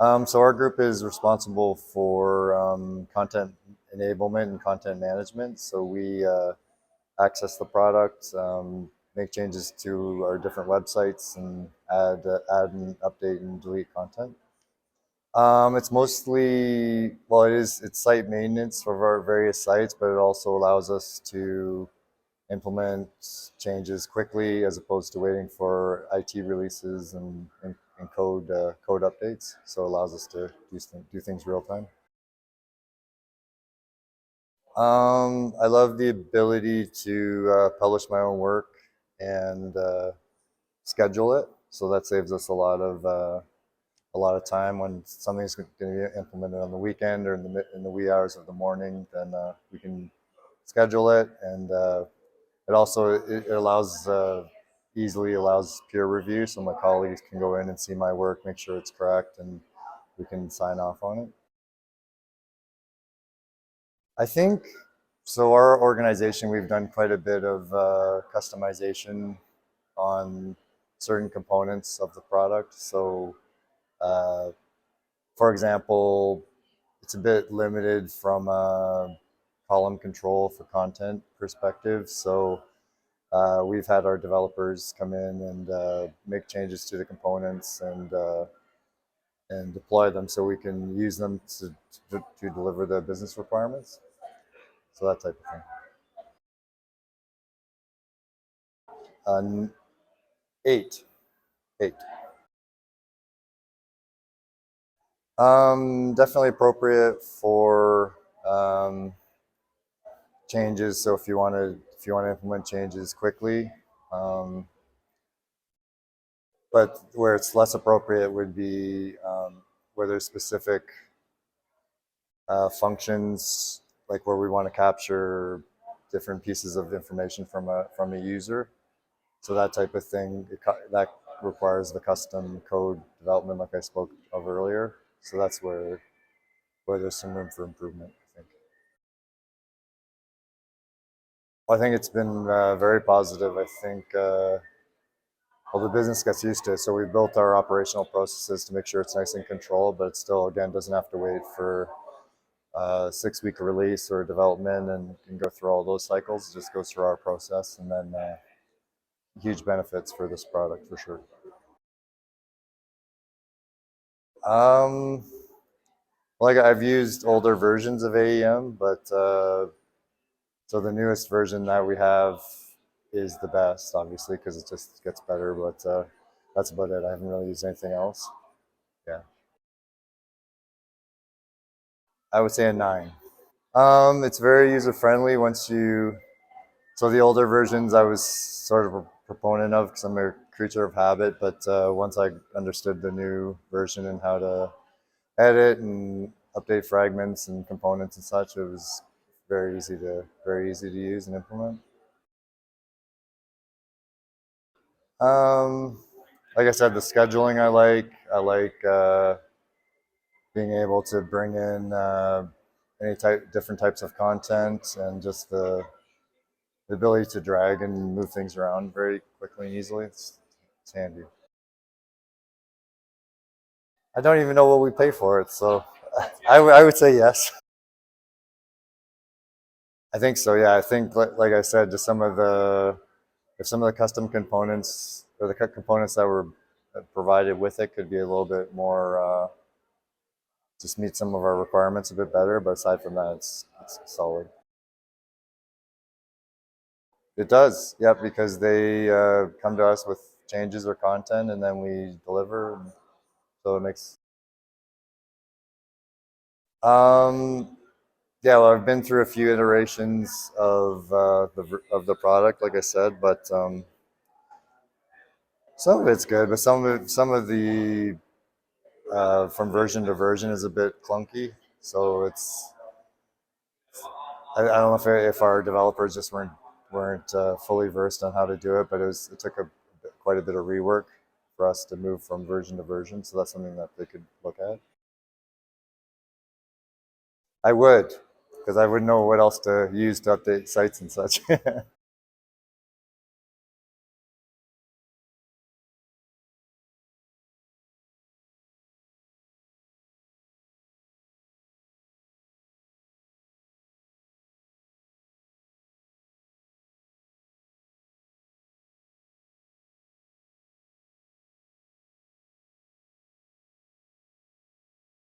So our group is responsible for content enablement and content management. So we access the product, make changes to our different websites, and add and update and delete content. It's mostly, well, it's site maintenance for our various sites, but it also allows us to implement changes quickly as opposed to waiting for IT releases and code updates. So it allows us to do things real time. I love the ability to publish my own work and schedule it. So that saves us a lot of time when something's going to be implemented on the weekend or in the wee hours of the morning. Then we can schedule it, and it allows easily allows peer review, so my colleagues can go in and see my work, make sure it's correct, and we can sign off on it. I think so. Our organization, we've done quite a bit of customization on certain components of the product. So, uh, for example, it's a bit limited from a column control for content perspective. So we've had our developers come in and make changes to the components and deploy them so we can use them to deliver the business requirements. So that type of thing. 8, 8. Definitely appropriate for changes. So if you want to implement changes quickly, um, but where it's less appropriate would be where there's specific functions, like where we want to capture different pieces of information from a user. So that type of thing, that requires the custom code development, like I spoke of earlier. So that's where there's some room for improvement, I think. I think it's been very positive. I think well, the business gets used to it. So we built our operational processes to make sure it's nice and controlled, but it still, again, doesn't have to wait for 6-week release or development and go through all those cycles. It just goes through our process, and then huge benefits for this product for sure. Um, like I've used older versions of AEM, but so the newest version that we have is the best, obviously, because it just gets better. But that's about it. I haven't really used anything else. Yeah, I would say a 9. It's very user friendly once you. So the older versions, I was sort of a proponent of because I'm a creature of habit. But once I understood the new version and how to edit and update fragments and components and such, it was very easy to use and implement. Um, like I said, the scheduling I like being able to bring in different types of content, and just the ability to drag and move things around very quickly and easily. It's handy. I don't even know what we pay for it, so I would say yes. I think so. Yeah, I think like I said, just some of the custom components or the components that were provided with it could be a little bit more just meet some of our requirements a bit better. But aside from that, it's solid. It does, yeah, because they come to us with changes or content, and then we deliver. And so it makes. Um, yeah, well, I've been through a few iterations of the product, like I said, but some of it's good, but some of the from version to version is a bit clunky. So I don't know if our developers just weren't fully versed on how to do it, but it took quite a bit of rework for us to move from version to version. So that's something that they could look at. I would, because I wouldn't know what else to use to update sites and such.